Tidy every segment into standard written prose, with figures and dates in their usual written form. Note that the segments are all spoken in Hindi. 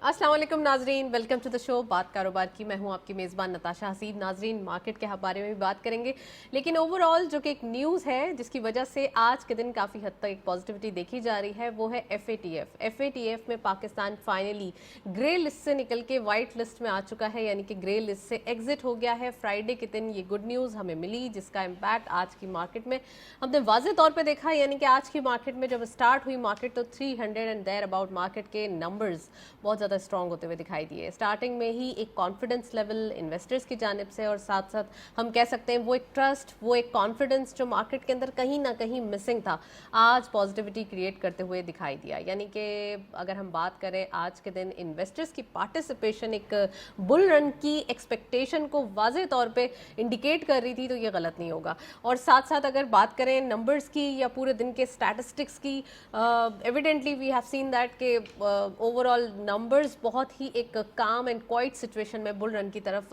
अस्सलाम वालेकुम नाजरीन, वेलकम टू द शो बात कारोबार की। मैं हूं आपकी मेज़बान नताशा हसीब। नाजरीन, मार्केट के बारे में भी बात करेंगे, लेकिन ओवरऑल जो कि एक न्यूज़ है जिसकी वजह से आज के दिन काफ़ी हद तक एक पॉजिटिविटी देखी जा रही है, वो है FATF। FATF में पाकिस्तान फाइनली ग्रे लिस्ट से निकल के वाइट लिस्ट में आ चुका है, यानी कि ग्रे लिस्ट से एग्जिट हो गया है। फ्राइडे के दिन ये गुड न्यूज़ हमें मिली, जिसका इम्पैक्ट आज की मार्केट में हमने वाज़े तौर पर देखा। यानी कि आज की मार्केट में जब स्टार्ट हुई मार्केट, तो 300 एंड देयर अबाउट मार्केट के नंबर्स बहुत ज़्यादा स्ट्रॉन्ग होते हुए दिखाई दिए। स्टार्टिंग में ही एक कॉन्फिडेंस लेवल इन्वेस्टर्स की जानिब से, और साथ साथ हम कह सकते हैं वो एक ट्रस्ट, वो एक कॉन्फिडेंस जो मार्केट के अंदर कहीं ना कहीं मिसिंग था, आज पॉजिटिविटी क्रिएट करते हुए दिखाई दिया। यानी कि अगर हम बात करें आज के दिन इन्वेस्टर्स की पार्टिसिपेशन एक बुल रन की एक्सपेक्टेशन को वाज़े तौर पे इंडिकेट कर रही थी, तो ये गलत नहीं होगा। और साथ साथ अगर बात करें नंबर्स की या पूरे दिन के स्टैटिस्टिक्स की, evidently we have seen that के ओवरऑल नंबर्स बहुत ही एक काम एंड क्वाइट सिचुएशन में बुल रन की तरफ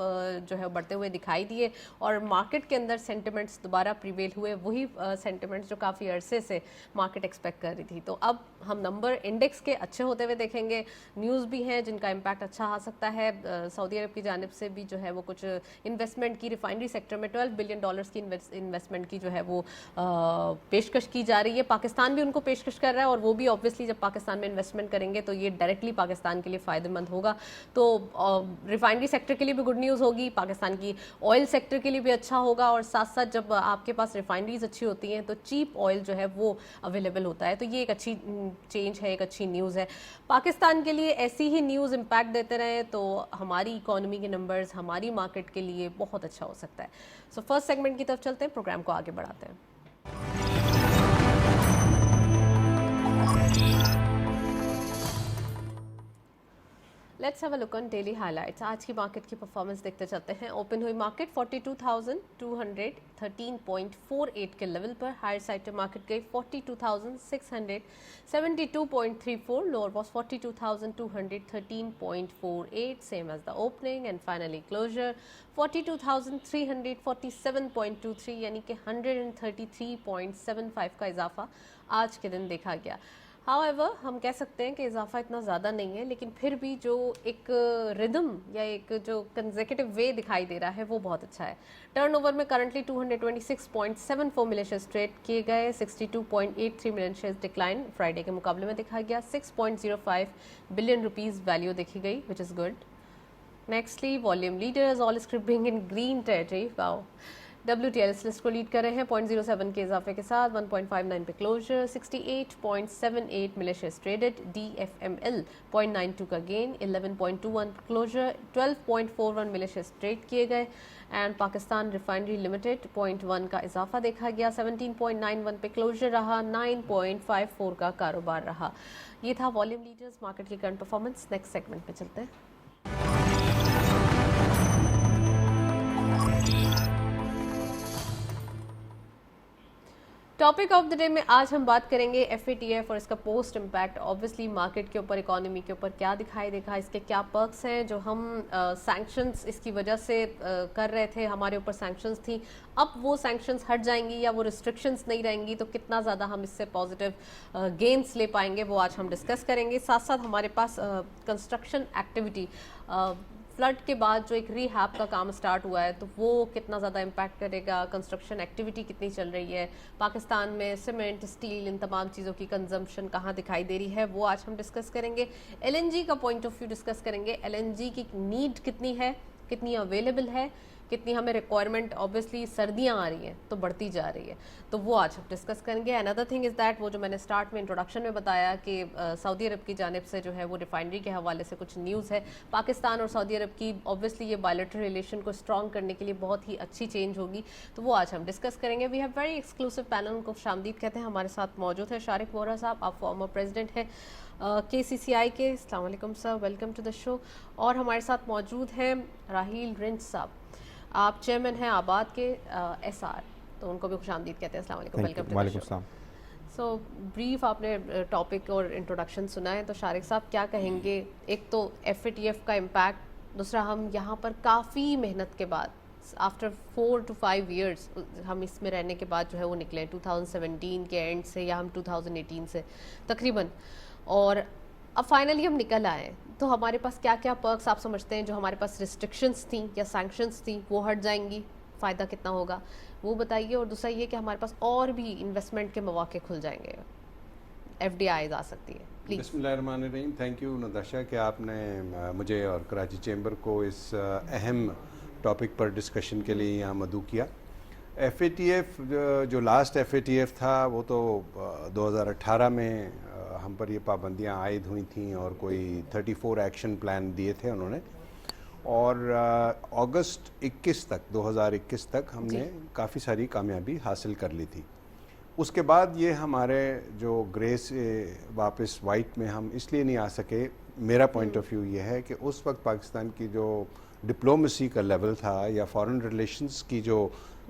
जो है बढ़ते हुए दिखाई दिए, और मार्केट के अंदर सेंटिमेंट्स दोबारा प्रिवेल हुए, वही सेंटिमेंट्स जो काफ़ी अरसे से मार्केट एक्सपेक्ट कर रही थी। तो अब हम नंबर इंडेक्स के अच्छे होते हुए देखेंगे। न्यूज़ भी हैं जिनका इम्पैक्ट अच्छा आ सकता है। सऊदी अरब की जानिब से भी जो है वो कुछ इन्वेस्टमेंट की, रिफाइनरी सेक्टर में $12 बिलियन की इन्वेस्टमेंट की जो है वो पेशकश की जा रही है। पाकिस्तान भी उनको पेशकश कर रहा है, और वो भी ऑब्वियसली जब पाकिस्तान में इन्वेस्टमेंट करेंगे तो ये डायरेक्टली पाकिस्तान के लिए फ़ायदेमंद होगा। तो रिफाइनरी सेक्टर के लिए भी गुड न्यूज़ होगी, पाकिस्तान की ऑयल सेक्टर के लिए भी अच्छा होगा, और साथ साथ जब आपके पास रिफाइनरीज अच्छी होती हैं तो चीप ऑयल जो है वो अवेलेबल होता है। तो ये एक अच्छी चेंज है, एक अच्छी न्यूज़ है पाकिस्तान के लिए। ऐसी ही न्यूज़ इम्पैक्ट देते रहे तो हमारी इकोनॉमी के नंबर्स, हमारी मार्केट के लिए बहुत अच्छा हो सकता है। सो फर्स्ट सेगमेंट की तरफ चलते हैं, प्रोग्राम को आगे बढ़ाते हैं। Let's have a look on daily highlights. आज की मार्केट की परफॉर्मेंस देखते चलते हैं। ओपन हुई मार्केट 42,213.48 के लेवल पर। हायर साइड पे मार्केट गई 42,672.34। Lower was 42,213.48, same as the opening. And finally closure 42,347.23, यानी कि 133.75 का इजाफा आज के दिन देखा गया। हाउएवर हम कह सकते हैं कि इजाफा इतना ज़्यादा नहीं है, लेकिन फिर भी जो एक रिदम या एक जो कंसेक्यूटिव वे दिखाई दे रहा है वो बहुत अच्छा है। टर्नओवर में करंटली 226.74 मिलियन शेयर्स ट्रेड किए गए। 62.83 मिलियन शेयर्स डिक्लाइन फ्राइडे के मुकाबले में देखा गया। 6.05 बिलियन रुपीज़ वैल्यू देखी गई, which is good. Nextly volume leaders all scripting in green territory. Wow, WTL इस लिस्ट को लीड कर रहे हैं 0.07 के इजाफे के साथ। 1.59 पे closure. 68.78 million shares traded. DFML 0.92 का gain. 11.21 closure. 12.41 million shares trade किए गए। एंड पाकिस्तान रिफाइनरी लिमिटेड 0.1 का इजाफा देखा गया। 17.91 पे क्लोजर रहा। 9.54 का कारोबार रहा। ये था वॉल्यूम लीडर्स, मार्केट की करंट परफॉर्मेंस। नेक्स्ट सेगमेंट पे चलते हैं। टॉपिक ऑफ द डे में आज हम बात करेंगे FATF और इसका पोस्ट इम्पैक्ट ऑब्वियसली मार्केट के ऊपर, इकोनॉमी के ऊपर क्या दिखाई देगा, इसके क्या पर्क्स हैं जो हम सैंक्शंस इसकी वजह से कर रहे थे, हमारे ऊपर सैंक्शंस थी, अब वो सैंक्शंस हट जाएंगी या वो रिस्ट्रिक्शंस नहीं रहेंगी, तो कितना ज़्यादा हम इससे पॉजिटिव गेन्स ले पाएंगे, वो आज हम डिस्कस करेंगे। साथ साथ हमारे पास कंस्ट्रक्शन एक्टिविटी, फ्लड के बाद जो एक रीहैब का काम स्टार्ट हुआ है, तो वो कितना ज़्यादा इम्पैक्ट करेगा, कंस्ट्रक्शन एक्टिविटी कितनी चल रही है, पाकिस्तान में सीमेंट, स्टील, इन तमाम चीज़ों की कंजम्पशन कहाँ दिखाई दे रही है, वो आज हम डिस्कस करेंगे। LNG का पॉइंट ऑफ व्यू डिस्कस करेंगे। LNG की नीड कितनी है, कितनी अवेलेबल है, कितनी हमें रिक्वायरमेंट, ऑब्वियसली सर्दियाँ आ रही हैं तो बढ़ती जा रही है, तो वो आज हम डिस्कस करेंगे। अनदर थिंग इज़ दैट, वो जो मैंने स्टार्ट में इंट्रोडक्शन में बताया कि सऊदी अरब की जानिब से जो है वो रिफाइनरी के हवाले से कुछ न्यूज़ है। पाकिस्तान और सऊदी अरब की ऑब्वियसली ये बायलैटरल रिलेशन को स्ट्रॉन्ग करने के लिए बहुत ही अच्छी चेंज होगी, तो वो आज हम डिस्कस करेंगे। We have very exclusive panel, उनको शामदीद कहते हैं। हमारे साथ मौजूद है शारिक वोहरा साहब, आप फॉर्मर प्रेसिडेंट हैं KCCI के। अस्सलाम वालेकुम sir, welcome to the show. और हमारे साथ मौजूद हैं राहील रिंच साहब, आप चेयरमैन हैं आबाद के SR, तो उनको भी खुशामदीद कहते हैं। अस्सलाम वालेकुम, welcome to the show. So brief आपने टॉपिक और इंट्रोडक्शन सुना है, तो शारिक साहब क्या कहेंगे? एक तो FATF का इम्पैक्ट, दूसरा हम यहाँ पर काफ़ी मेहनत के बाद आफ्टर 4 to 5 ईयर्स हम इसमें रहने के बाद जो है वो निकले 2017 के एंड से, या हम 2018 से तकरीबन, और अब फाइनली हम निकल आए, तो हमारे पास क्या क्या पर्क्स आप समझते हैं, जो हमारे पास रिस्ट्रिक्शंस थी या सैंक्शंस थी वो हट जाएंगी, फ़ायदा कितना होगा वो बताइए। और दूसरा ये कि हमारे पास और भी इन्वेस्टमेंट के मौके खुल जाएंगे, FDIs आ सकती है, प्लीज़। बिस्मिल्लाहिर्रहमानिर्रहीम। थैंक यू नताशा कि आपने मुझे और कराची चैम्बर को इस अहम टॉपिक पर डिस्कशन के लिए यहाँ मदऊ किया। FATF जो लास्ट FATF था वो तो 2018 में हम पर ये पाबंदियाँ आयद हुई थी और कोई 34 एक्शन प्लान दिए थे उन्होंने, और अगस्त 21 तक 2021 तक हमने काफ़ी सारी कामयाबी हासिल कर ली थी। उसके बाद ये हमारे जो ग्रे से वापस वाइट में हम इसलिए नहीं आ सके, मेरा पॉइंट ऑफ व्यू ये है कि उस वक्त पाकिस्तान की जो डिप्लोमेसी का लेवल था या फॉरेन रिलेशंस की जो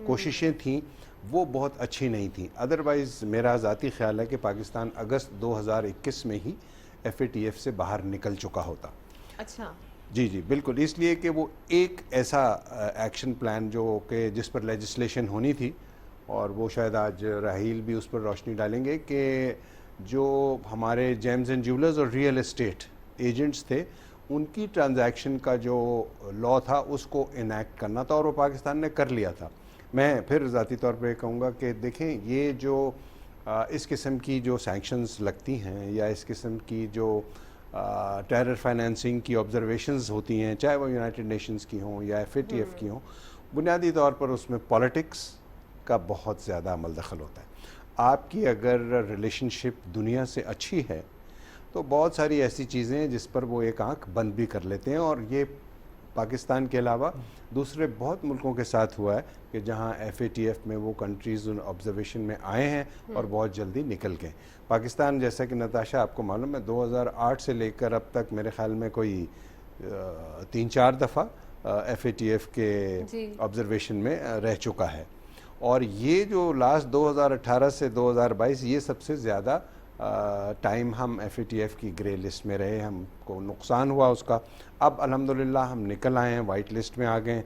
कोशिशें थीं वो बहुत अच्छी नहीं थी। अदरवाइज़ मेरा ज़ाती ख्याल है कि पाकिस्तान अगस्त 2021 में ही FATF से बाहर निकल चुका होता। अच्छा जी जी बिल्कुल, इसलिए कि वो एक ऐसा एक्शन प्लान जो कि जिस पर लेजिस्लेशन होनी थी, और वो शायद आज राहील भी उस पर रोशनी डालेंगे कि जो हमारे जेम्स एंड ज्वेलर्स और रियल एस्टेट एजेंट्स थे उनकी ट्रांजैक्शन का जो लॉ था उसको इनैक्ट करना था, और वो पाकिस्तान ने कर लिया था। मैं फिर ज़ाती तौर पे कहूँगा कि देखें, ये जो इस किस्म की जो सैंक्शंस लगती हैं या इस किस्म की जो टेरर फाइनेंसिंग की ऑब्जर्वेशंस होती हैं, चाहे वो यूनाइटेड नेशंस की हों या FATF की हों, बुनियादी तौर पर उसमें पॉलिटिक्स का बहुत ज़्यादा अमल दखल होता है। आपकी अगर रिलेशनशिप दुनिया से अच्छी है तो बहुत सारी ऐसी चीज़ें हैं जिस पर वो एक आंख बंद भी कर लेते हैं, और ये पाकिस्तान के अलावा दूसरे बहुत मुल्कों के साथ हुआ है कि जहां FATF में वो कंट्रीज़ उन ऑब्जर्वेशन में आए हैं और बहुत जल्दी निकल गए। पाकिस्तान, जैसा कि नताशा आपको मालूम है, 2008 से लेकर अब तक मेरे ख्याल में कोई 3-4 दफ़ा FATF के ऑब्जर्वेशन में रह चुका है, और ये जो लास्ट 2018 से 2022 ये सबसे ज़्यादा टाइम हम FATF की ग्रे लिस्ट में रहे, हमको नुकसान हुआ उसका। अब अल्हम्दुलिल्लाह हम निकल आए हैं, वाइट लिस्ट में आ गए।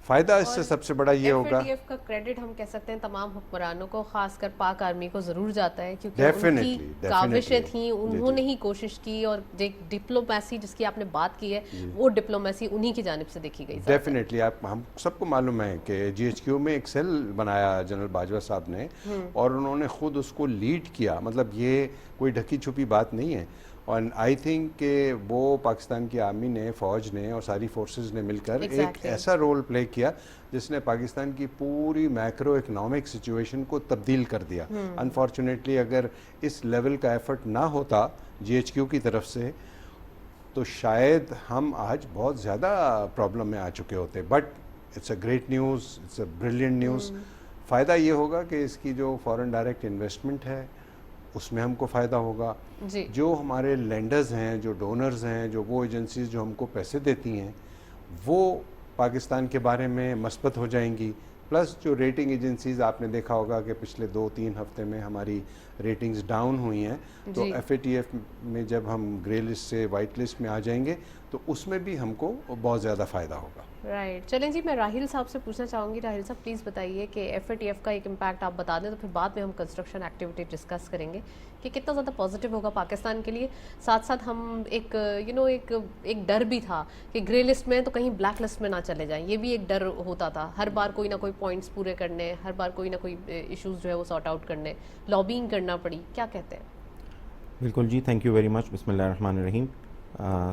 फ़ायदा इससे सबसे बड़ा ये होगा, FATF का क्रेडिट हम कह सकते हैं तमाम हुक्मरानों को, खासकर पाक आर्मी को ज़रूर जाता है, क्योंकि उनकी काविशें थी, उन्होंने ही कोशिश की, और जो डिप्लोमेसी जिसकी आपने बात की है वो डिप्लोमेसी उन्हीं की जानिब से देखी गई। डेफिनेटली आप हम सबको मालूम है कि GHQ में एक सेल बनाया जनरल बाजवा साहब ने, और उन्होंने ख़ुद उसको लीड किया, मतलब ये कोई ढकी छुपी बात नहीं है। और आई थिंक कि वो पाकिस्तान की आर्मी ने, फ़ौज ने और सारी फोर्सेस ने मिलकर एक ऐसा रोल प्ले किया जिसने पाकिस्तान की पूरी मैक्रो इकनॉमिक सिचुएशन को तब्दील कर दिया। अनफॉर्चुनेटली अगर इस लेवल का एफर्ट ना होता GHQ की तरफ से तो शायद हम आज बहुत ज़्यादा प्रॉब्लम में आ चुके होते। But it's a great news, it's a brilliant news. फ़ायदा ये होगा कि इसकी जो फॉरेन डायरेक्ट इन्वेस्टमेंट है उसमें हमको फ़ायदा होगा जी। जो हमारे लेंडर्स हैं, जो डोनर्स हैं, जो वो एजेंसीज जो हमको पैसे देती हैं, वो पाकिस्तान के बारे में मस्बत हो जाएंगी। प्लस जो रेटिंग एजेंसीज, आपने देखा होगा कि पिछले 2-3 हफ्ते में हमारी रेटिंग्स डाउन हुई हैं, तो FATF में जब हम ग्रे लिस्ट से वाइट लिस्ट में आ जाएंगे तो उसमें भी हमको बहुत ज़्यादा फ़ायदा होगा। राइट चलें जी, मैं राहिल साहब से पूछना चाहूँगी। राहिल साहब प्लीज़ बताइए कि FATF का एक इम्पैक्ट आप बता दें, तो फिर बाद में हम कंस्ट्रक्शन एक्टिविटी डिस्कस करेंगे कि कितना ज़्यादा पॉजिटिव होगा पाकिस्तान के लिए। साथ साथ हम एक एक डर भी था कि ग्रे लिस्ट में तो कहीं ब्लैक लिस्ट में ना चले जाएं, ये भी एक डर होता था। हर बार कोई ना कोई पॉइंट्स पूरे करने, हर बार कोई ना कोई इश्यूज़ जो है वो सॉर्ट आउट करने, लॉबिंग करना पड़ी, क्या कहते हैं? बिल्कुल जी, थैंक यू वेरी मच। बिस्मिल्लाहिर्रहमानिर्रहीम।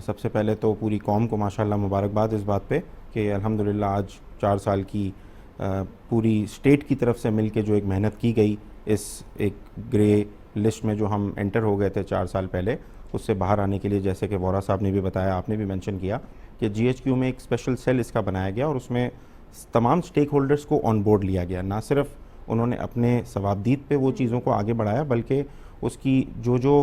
सबसे पहले तो पूरी कौम को माशाल्लाह मुबारकबाद इस बात पे कि अल्हम्दुलिल्लाह आज 4 साल की पूरी स्टेट की तरफ से मिल के जो एक मेहनत की गई, इस एक ग्रे लिस्ट में जो हम एंटर हो गए थे 4 साल पहले, उससे बाहर आने के लिए, जैसे कि वोरा साहब ने भी बताया, आपने भी मेंशन किया कि GHQ में एक स्पेशल सेल इसका बनाया गया और उसमें तमाम स्टेक होल्डर्स को ऑन बोर्ड लिया गया। ना सिर्फ उन्होंने अपने सवाबदीद पे वो चीज़ों को आगे बढ़ाया, बल्कि उसकी जो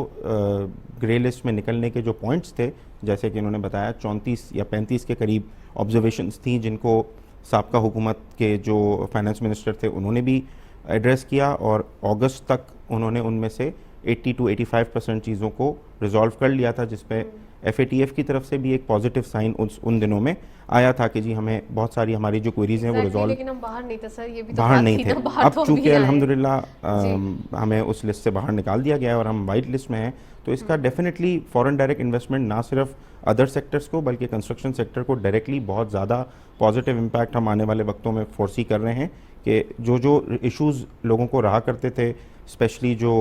ग्रे लिस्ट में निकलने के जो पॉइंट्स थे, जैसे कि उन्होंने बताया 34 या 35 के करीब ऑब्जर्वेशंस थी, जिनको साबका हुकूमत के जो फाइनेंस मिनिस्टर थे उन्होंने भी एड्रेस किया, और अगस्त तक उन्होंने उनमें से 80 to 85% चीज़ों को रिजॉल्व कर लिया था, जिस पे FATF की तरफ से भी एक पॉजिटिव साइन उन दिनों में आया था कि जी हमें बहुत सारी हमारी जो क्वेरीज हैं वो रिजॉल्व, लेकिन हम बाहर नहीं थे सर, ये भी तो बाहर बात नहीं थी थे। ना, बाहर अब तो हम चूंकि भी आए हैं। अल्हम्दुलिल्लाह हमें उस लिस्ट से बाहर निकाल दिया गया है और हम वाइट लिस्ट में हैं, तो इसका डेफिनेटली फॉरेन डायरेक्ट इन्वेस्टमेंट ना सिर्फ अदर सेक्टर्स को बल्कि कंस्ट्रक्शन सेक्टर को डायरेक्टली बहुत ज़्यादा पॉजिटिव इम्पैक्ट हम आने वाले वक्तों में फोर्सी कर रहे हैं कि जो इश्यूज़ लोगों को रहा करते थे, स्पेशली जो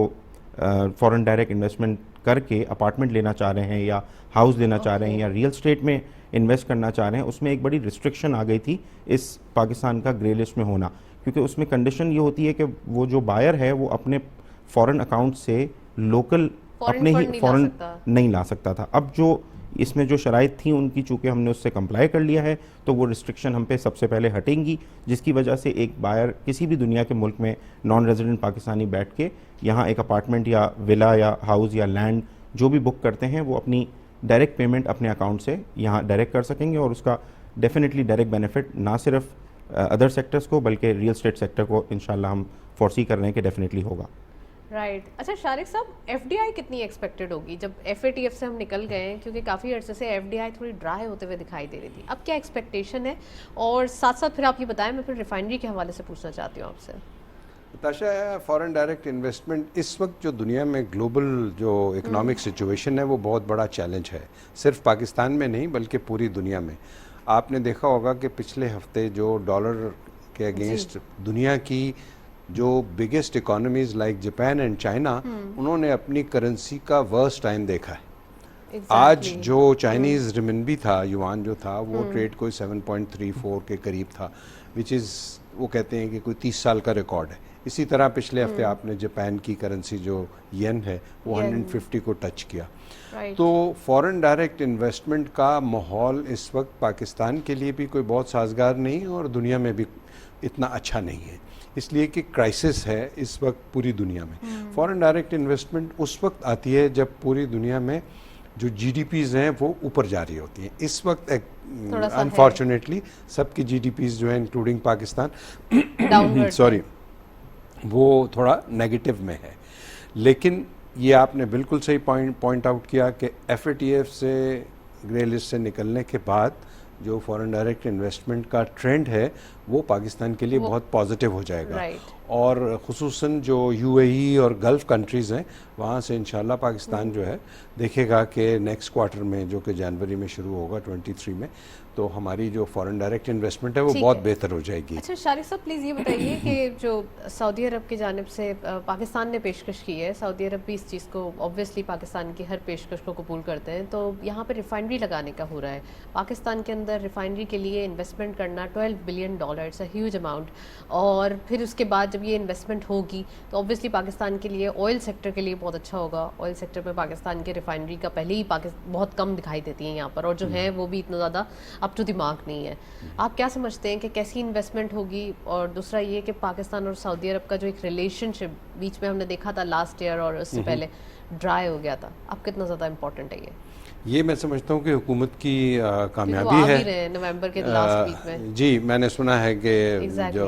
फॉरेन डायरेक्ट इन्वेस्टमेंट करके अपार्टमेंट लेना चाह रहे हैं या हाउस लेना चाह रहे हैं या रियल स्टेट में इन्वेस्ट करना चाह रहे हैं, उसमें एक बड़ी रिस्ट्रिक्शन आ गई थी इस पाकिस्तान का ग्रे लिस्ट में होना, क्योंकि उसमें कंडीशन ये होती है कि वो जो बायर है वो अपने फॉरेन अकाउंट से लोकल अपने ही फॉरेन नहीं ला सकता था। अब जो इसमें जो शराइत थी उनकी, चूँकि हमने उससे कंप्लाई कर लिया है, तो वो रिस्ट्रिक्शन हम पे सबसे पहले हटेंगी, जिसकी वजह से एक बायर किसी भी दुनिया के मुल्क में नॉन रेजिडेंट पाकिस्तानी बैठ के यहाँ एक अपार्टमेंट या विला या हाउस या लैंड जो भी बुक करते हैं वो अपनी डायरेक्ट पेमेंट अपने अकाउंट से यहाँ डायरेक्ट कर सकेंगे, और उसका डेफिनेटली डायरेक्ट बेनिफिट ना सिर्फ अदर सेक्टर्स को बल्कि रियल स्टेट सेक्टर को इंशाल्लाह हम फोर्सी कर रहे हैं कि डेफिनेटली होगा। राइट अच्छा शारिक साहब, FDI कितनी एक्सपेक्टेड होगी? जब FATF से हम निकल गए हैं, क्योंकि काफ़ी अर्से से FDI थोड़ी ड्राई होते हुए दिखाई दे रही थी, अब क्या एक्सपेक्टेशन है? और साथ साथ फिर आप ये बताएं, मैं फिर रिफाइनरी के हवाले से पूछना चाहती हूँ आपसे। नताशा, फॉरेन डायरेक्ट इन्वेस्टमेंट इस वक्त जो दुनिया में ग्लोबल जो इकोनॉमिक सिचुएशन है वो बहुत बड़ा चैलेंज है, सिर्फ पाकिस्तान में नहीं बल्कि पूरी दुनिया में। आपने देखा होगा कि पिछले हफ्ते जो डॉलर के अगेंस्ट दुनिया की जो biggest economies like Japan and China, उन्होंने अपनी करेंसी का वर्स्ट टाइम देखा है। आज जो चाइनीज़ रिमिनबी था, युआन जो था, वो ट्रेड कोई 7.34 के करीब था, विच इज़ वो कहते हैं कि कोई 30 साल का रिकॉर्ड है। इसी तरह पिछले हफ्ते आपने जापान की करेंसी जो येन है वो 150 को टच किया। तो फॉरेन डायरेक्ट इन्वेस्टमेंट का माहौल इस वक्त पाकिस्तान के लिए भी कोई बहुत साजगार नहीं और दुनिया में भी इतना अच्छा नहीं है, इसलिए कि क्राइसिस है इस वक्त पूरी दुनिया में। फॉरेन डायरेक्ट इन्वेस्टमेंट उस वक्त आती है जब पूरी दुनिया में जो GDPs हैं वो ऊपर जा रही होती हैं। इस वक्त अनफॉर्चुनेटली सबकी GDPs जो है इंक्लूडिंग पाकिस्तान सॉरी वो थोड़ा नेगेटिव में है। लेकिन ये आपने बिल्कुल सही पॉइंट आउट किया कि FATF से ग्रे लिस्ट से निकलने के बाद जो फॉरेन डायरेक्ट इन्वेस्टमेंट का ट्रेंड है वो पाकिस्तान के लिए बहुत पॉजिटिव हो जाएगा। और ख़ुसूसन जो UAE और गल्फ़ कंट्रीज़ हैं वहाँ से इंशाल्लाह पाकिस्तान जो है देखेगा कि नेक्स्ट क्वार्टर में, जो कि जनवरी में शुरू होगा 23 में, तो हमारी जो फॉरेन डायरेक्ट इन्वेस्टमेंट है वो बहुत बेहतर हो जाएगी। अच्छा शारिक साहब, प्लीज़ ये बताइए कि जो सऊदी अरब की जानिब से पाकिस्तान ने पेशकश की है, सऊदी अरब भी इस चीज़ को ऑब्वियसली पाकिस्तान की हर पेशकश को कबूल करते हैं, तो यहाँ पे रिफाइनरी लगाने का हो रहा है। पाकिस्तान के अंदर रिफाइनरी के लिए इन्वेस्टमेंट करना $12 billion, it's a huge amount. और फिर उसके बाद जब ये इन्वेस्टमेंट होगी तो ऑब्वियसली पाकिस्तान के लिए ऑयल सेक्टर के लिए बहुत अच्छा होगा। ऑयल सेक्टर में पाकिस्तान के रिफाइनरी का पहले ही बहुत कम दिखाई देती है यहाँ पर, और जो है वो भी इतना ज़्यादा अप टू द मार्क नहीं है। आप क्या समझते हैं कि कैसी इन्वेस्टमेंट होगी? और दूसरा ये कि पाकिस्तान और सऊदी अरब का जो एक रिलेशनशिप बीच में हमने देखा था लास्ट ईयर और उससे पहले ड्राई हो गया था, अब कितना ज़्यादा इम्पोर्टेंट है ये? मैं समझता हूँ कि हुकूमत की कामयाबी है। नवंबर के लास्ट वीक में जी मैंने सुना है कि जो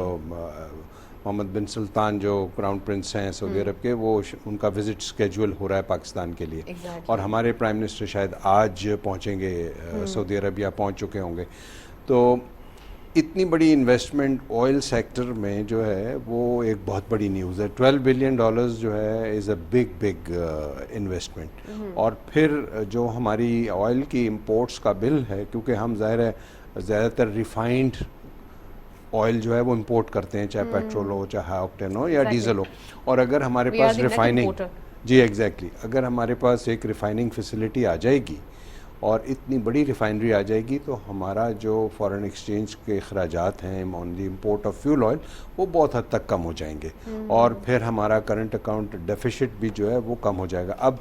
मोहम्मद बिन सुल्तान जो क्राउन प्रिंस हैं सऊदी अरब के, वो उनका विजिट स्केड्यूल हो रहा है पाकिस्तान के लिए। और हमारे प्राइम मिनिस्टर शायद आज पहुँचेंगे सऊदी अरब या पहुँच चुके होंगे। तो इतनी बड़ी इन्वेस्टमेंट ऑयल सेक्टर में जो है वो एक बहुत बड़ी न्यूज़ है। $12 बिलियन जो है इज़ अ बिग इन्वेस्टमेंट। और फिर जो हमारी ऑयल की इंपोर्ट्स का बिल है, क्योंकि हम ज़ाहिर है ज़्यादातर रिफाइंड ऑयल जो है वो इंपोर्ट करते हैं, चाहे पेट्रोल हो, चाहे हाई ऑक्टेन हो या डीजल हो। और अगर हमारे पास रिफाइनिंग अगर हमारे पास एक रिफाइनिंग फैसिलिटी आ जाएगी और इतनी बड़ी रिफाइनरी आ जाएगी तो हमारा जो फॉरेन एक्सचेंज के अखराजात हैं on the import of fuel oil वो बहुत हद तक कम हो जाएंगे। और फिर हमारा करंट अकाउंट डेफिसिट भी जो है वो कम हो जाएगा। अब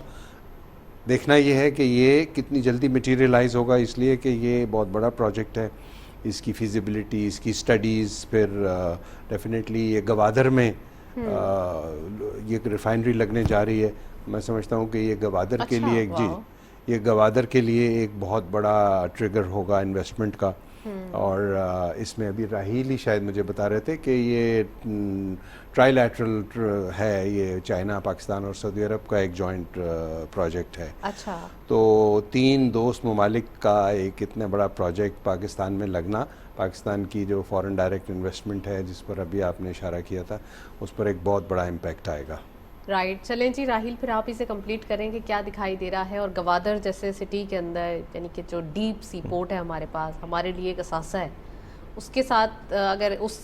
देखना ये है कि ये कितनी जल्दी मटीरियलाइज होगा, इसलिए कि ये बहुत बड़ा प्रोजेक्ट है, इसकी फिजिबिलिटी, इसकी स्टडीज़, फिर डेफिनेटली ये गवादर में ये रिफाइनरी लगने जा रही है। मैं समझता हूँ कि ये गवादर के लिए ये गवादर के लिए एक बहुत बड़ा ट्रिगर होगा इन्वेस्टमेंट का। और इसमें अभी राहील ही शायद मुझे बता रहे थे कि ये ट्राइलैटरल है, ये चाइना, पाकिस्तान और सऊदी अरब का एक जॉइंट प्रोजेक्ट है। अच्छा। तो 3 दोस्त ममालिक का एक इतना बड़ा प्रोजेक्ट पाकिस्तान में लगना, पाकिस्तान की जो फॉरेन डायरेक्ट इन्वेस्टमेंट है जिस पर अभी आपने इशारा किया था, उस पर एक बहुत बड़ा इम्पैक्ट आएगा। राइट, चलें जी राहील, फिर आप इसे कंप्लीट करें कि क्या दिखाई दे रहा है। और गवादर जैसे सिटी के अंदर, यानी कि जो डीप सी पोर्ट है हमारे पास, हमारे लिए एक असासा है, उसके साथ अगर उस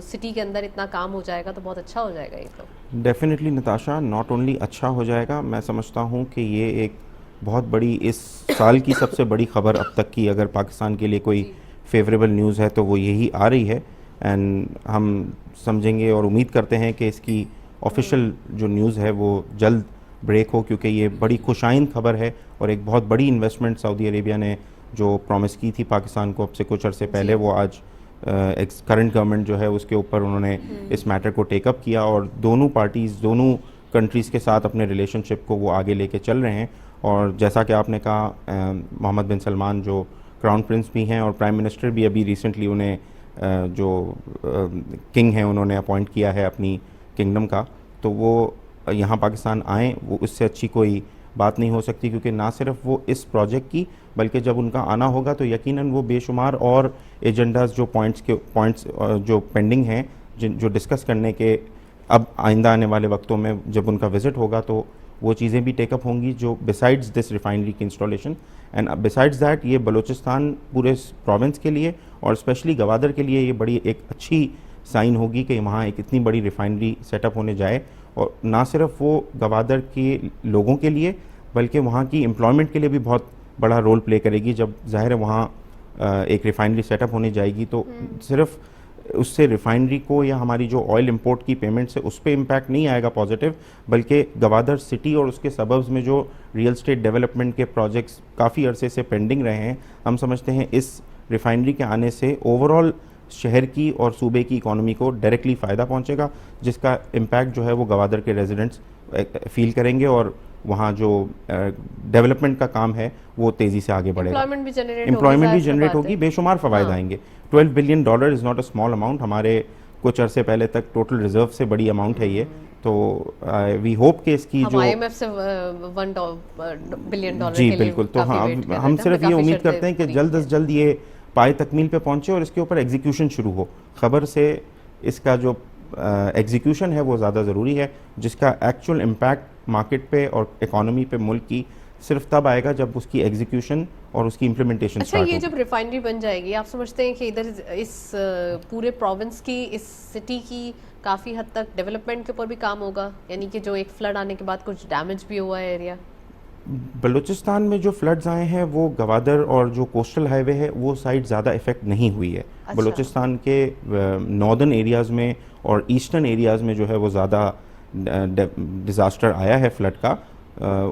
सिटी के अंदर इतना काम हो जाएगा तो बहुत अच्छा हो जाएगा। ये तो डेफिनेटली नताशा, नॉट ओनली अच्छा हो जाएगा, मैं समझता हूँ कि ये एक बहुत बड़ी, इस साल की सबसे बड़ी खबर अब तक की अगर पाकिस्तान के लिए कोई फेवरेबल न्यूज़ है तो वो यही आ रही है। एंड हम समझेंगे और उम्मीद करते हैं कि इसकी ऑफिशियल जो न्यूज़ है वो जल्द ब्रेक हो, क्योंकि ये बड़ी खुशाइन खबर है और एक बहुत बड़ी इन्वेस्टमेंट सऊदी अरेबिया ने जो प्रॉमिस की थी पाकिस्तान को अब से कुछ अरसे पहले, वो आज करंट गवर्नमेंट जो है उसके ऊपर उन्होंने इस मैटर को टेकअप किया और दोनों पार्टीज़, दोनों कंट्रीज़ के साथ अपने रिलेशनशिप को वो आगे लेके चल रहे हैं। और जैसा कि आपने कहा, मोहम्मद बिन सलमान जो क्राउन प्रिंस भी हैं और प्राइम मिनिस्टर भी अभी रिसेंटली उन्हें जो किंग हैं उन्होंने अपॉइंट किया है अपनी किंगडम का, तो वो यहाँ पाकिस्तान आएँ, वो उससे अच्छी कोई बात नहीं हो सकती। क्योंकि ना सिर्फ वो इस प्रोजेक्ट की, बल्कि जब उनका आना होगा तो यकीनन वो बेशुमार और एजेंडाज जो पॉइंट्स जो पेंडिंग हैं, जो डिस्कस करने के अब आइंदा आने वाले वक्तों में जब उनका विज़िट होगा तो वो चीज़ें भी टेकअप होंगी जो बिसाइड्स दिस रिफाइनरी की इंस्टॉलेशन। एंड बिसाइड्स दैट ये बलूचिस्तान पूरे प्रोविंस के लिए और स्पेशली गवादर के लिए ये बड़ी एक अच्छी साइन होगी कि वहाँ एक इतनी बड़ी रिफाइनरी सेटअप होने जाए। और ना सिर्फ वो गवादर के लोगों के लिए बल्कि वहाँ की एम्प्लॉयमेंट के लिए भी बहुत बड़ा रोल प्ले करेगी। जब ज़ाहिर है वहाँ एक रिफाइनरी सेटअप होने जाएगी तो सिर्फ उससे रिफाइनरी को या हमारी जो ऑयल इंपोर्ट की पेमेंट से उस पर इम्पैक्ट नहीं आएगा पॉजिटिव, बल्कि गवादर सिटी और उसके सबब्स में जो रियल स्टेट डेवलपमेंट के प्रोजेक्ट्स काफ़ी अरसे से पेंडिंग रहे हैं, हम समझते हैं इस रिफाइनरी के आने से ओवरऑल शहर की और सूबे की इकॉनमी को डायरेक्टली फ़ायदा पहुंचेगा, जिसका इम्पैक्ट जो है वो गवादर के रेजिडेंट्स फील करेंगे और वहाँ जो डेवलपमेंट का काम है वो तेज़ी से आगे बढ़ेगा। एम्प्लॉयमेंट भी जनरेट होगी, बेशुमार फ़वायद आएंगे। $12 billion is not a small amount, हमारे कुछ अरसे पहले तक टोटल रिजर्व से बड़ी अमाउंट है ये। तो वी होप कि इसकी जो IMF से $1 बिलियन जी बिल्कुल, तो हाँ हम सिर्फ ये उम्मीद करते हैं कि जल्द अज जल्द ये पाए तकमील पे पहुंचे और इसके ऊपर एग्जीक्यूशन शुरू हो। खबर से इसका जो एग्जीक्यूशन है वो ज़्यादा ज़रूरी है, जिसका एक्चुअल इम्पैक्ट मार्केट पे और इकॉनमी पे मुल्क की सिर्फ तब आएगा जब उसकी एग्जीक्यूशन और उसकी इम्प्लीमेंटेशन अच्छा, ये जब रिफाइनरी बन जाएगी, आप समझते हैं कि इधर इस पूरे प्रोविंस की, इस सिटी की काफ़ी हद तक डेवलपमेंट के ऊपर भी काम होगा? यानी कि जो एक फ्लड आने के बाद कुछ डैमेज भी हुआ है एरिया। बलूचिस्तान में जो फ्लड्स आए हैं वो गवादर और जो कोस्टल हाईवे है वो साइड ज़्यादा इफेक्ट नहीं हुई है। अच्छा। बलूचिस्तान के नॉर्दर्न एरियाज़ में और ईस्टर्न एरियाज़ में जो है वो ज़्यादा डिज़ास्टर आया है फ्लड का।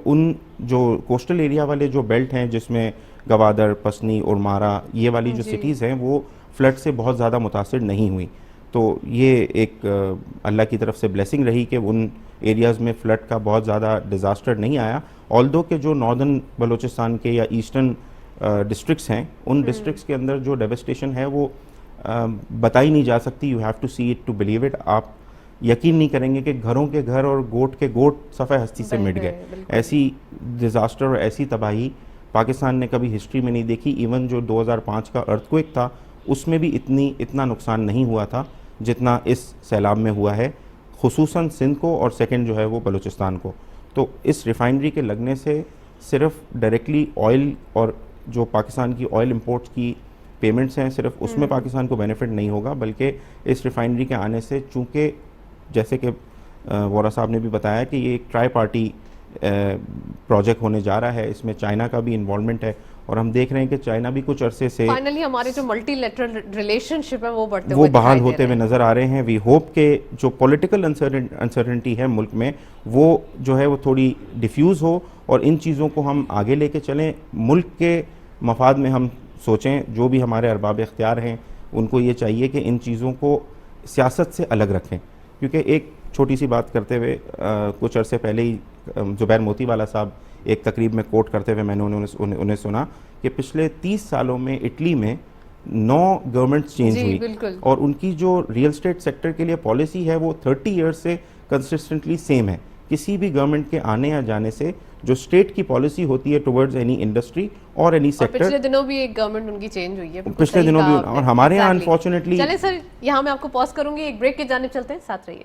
उन जो कोस्टल एरिया वाले जो बेल्ट हैं जिसमें गवादर, पसनी, उरमारा, ये वाली जो सिटीज़ हैं वो फ्लड से बहुत ज़्यादा मुतासिर नहीं हुई। तो ये एक अल्लाह की तरफ से ब्लेसिंग रही कि उन एरियाज़ में फ्लड का बहुत ज़्यादा डिज़ास्टर नहीं आया। ऑल्दो के जो नॉर्दर्न बलूचिस्तान के या ईस्टर्न डिस्ट्रिक्ट्स हैं, उन डिस्ट्रिक्ट्स के अंदर जो डेवस्टेशन है वो बताई नहीं जा सकती। You have to see it to believe it. आप यकीन नहीं करेंगे कि घरों के घर और गोट के गोट सफ़े हस्ती से मिट गए। ऐसी डिज़ास्टर और ऐसी तबाही पाकिस्तान ने कभी हिस्ट्री में नहीं देखी। इवन जो 2005 का अर्थक्वेक था उसमें भी इतना नुकसान नहीं हुआ था जितना इस सैलाब में हुआ है, खुसूसन सिंध को और सेकंड जो है वो बलूचिस्तान को। तो इस रिफाइनरी के लगने से सिर्फ डायरेक्टली ऑयल और जो पाकिस्तान की ऑयल इंपोर्ट्स की पेमेंट्स हैं सिर्फ उसमें पाकिस्तान को बेनिफिट नहीं होगा, बल्कि इस रिफाइनरी के आने से, चूँकि जैसे कि वोरा साहब ने भी बताया कि ये एक ट्राई पार्टी प्रोजेक्ट होने जा रहा है, इसमें चाइना का भी इन्वॉल्वमेंट है और हम देख रहे हैं कि चाइना भी कुछ अरसे से फाइनली हमारे जो मल्टीलैटरल रिलेशनशिप है वो बहाल होते हुए नज़र आ रहे हैं। वी होप के जो पॉलिटिकल अनसर्टेनिटी है मुल्क में वो जो है वो थोड़ी डिफ्यूज़ हो और इन चीज़ों को हम आगे लेके चलें, मुल्क के मफाद में हम सोचें। जो भी हमारे अरबाब इख्तियार हैं उनको ये चाहिए कि इन चीज़ों को सियासत से अलग रखें, क्योंकि एक छोटी सी बात करते हुए कुछ अरसे पहले ही ज़ुबैर मोतीवाला साहब एक तकरीब में कोट करते हुए मैंने उन्हें सुना कि पिछले 30 सालों में इटली में 9 गवर्नमेंट्स चेंज जी, हुई बिल्कुल। और उनकी जो रियल एस्टेट सेक्टर के लिए पॉलिसी है वो 30 ईयर्स से कंसिस्टेंटली सेम है। किसी भी गवर्नमेंट के आने या जाने से जो स्टेट की पॉलिसी होती है टुवर्ड्स एनी इंडस्ट्री और एनी और सेक्टर, पिछले दिनों भी एक गवर्नमेंट उनकी चेंज हुई है, बिल्कुल पिछले सही दिनों कहा भी, आपने। और हमारे यहाँ Exactly। अनफॉर्चुनेटली। चले सर, यहाँ मैं आपको पॉज करूंगी, एक ब्रेक के जाने चलते हैं, साथ रहिए।